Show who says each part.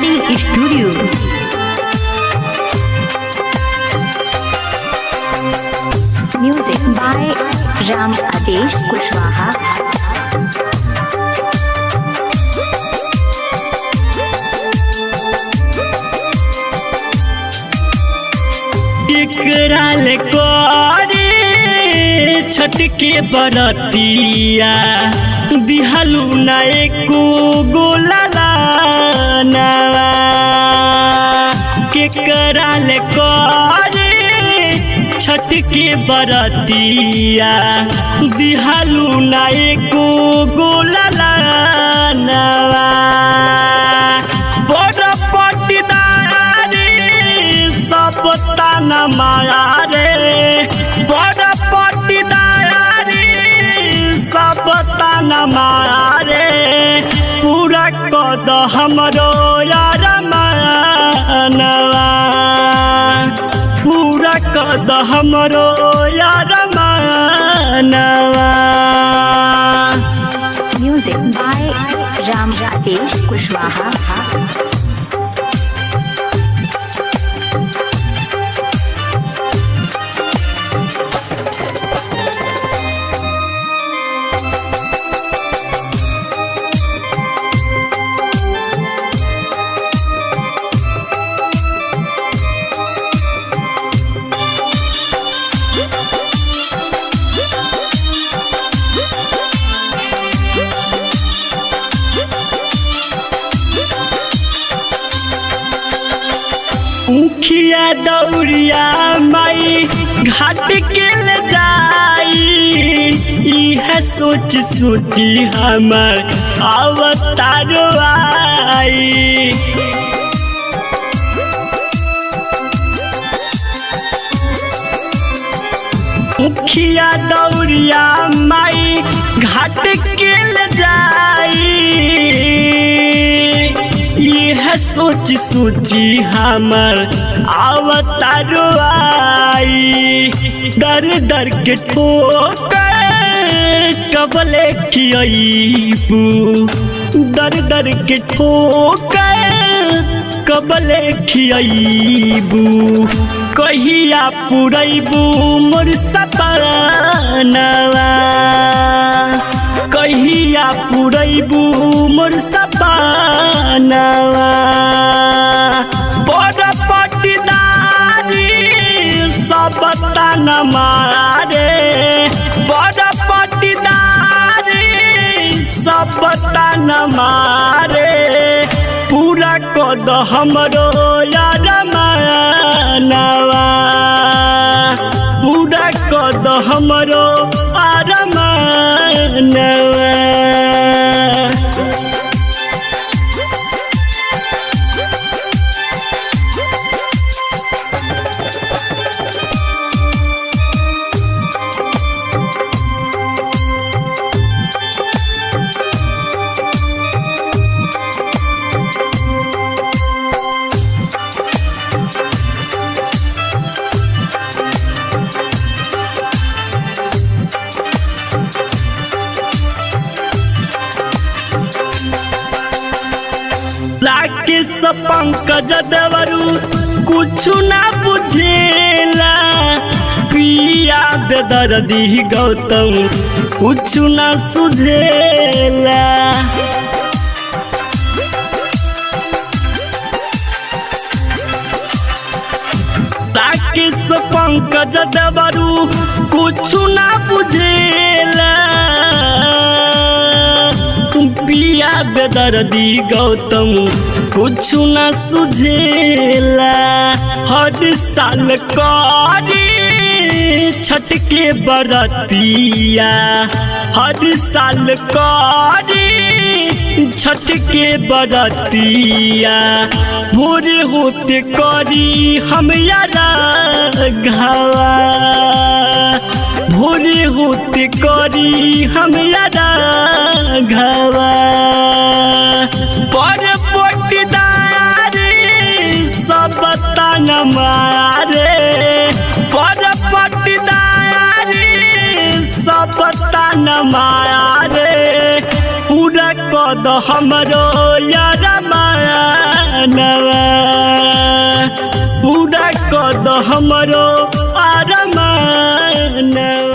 Speaker 1: Recording studio. Music by Ram Adesh Kushwaha.
Speaker 2: टिकराल कोरे छठ के बरतिया दिहलू ना एको गोलाला नवा टिकराल कोरे छठ के बरतिया दिहलू ना एको गोलाला नवा बड़ पट्टीदारी सब ताना मारा रे बड़ पट्टीदारी सब ताना मारा रे पूरा कद हमरो यार मानवा पूरा कद हमरो यार मानवा।
Speaker 1: Music by Ram Adesh Kushwaha.
Speaker 2: उखिया दौड़िया माई घाट के ले जाई इह सोच सोची हमर अवतार आई। उखिया दौड़िया माई घाट के ले जाई यह सोच सोची हमर अवतार आई। दर दर के ठोकर कबले खियाईबू दर दर के ठोकर कबले खियाईबू कहिया पुरैबू मोर सपनवा कहिया पुरैबू मोर सपनवा। बड़ पट्टीदारी सब ताना मारे बड़ पट्टीदारी सब ताना मारे पूरा कद हमरो यार मानवा पूरा कद हमरो यार मानवा। राकेश पंकज देवरू कुछ ना बुझेला पिया बेदर्दी गौतम कुछ ना सुझेला। राकेश पंकज देवरू कुछ ना बुझेला पिया बेदर्दी गौतम कुछ न सुझेला। हर साल करी छठ के बरतिया हर साल करी छठ के बरतिया भोर होते करी हम यारा घावा भोरे होते करी हम यारा घावा। बड़ पट्टीदारी सब ताना मारे बड़ पट्टीदारी सब ताना मारे पूरा कद हमरो यार मानवा पूरा कद हमरो आर मानवा।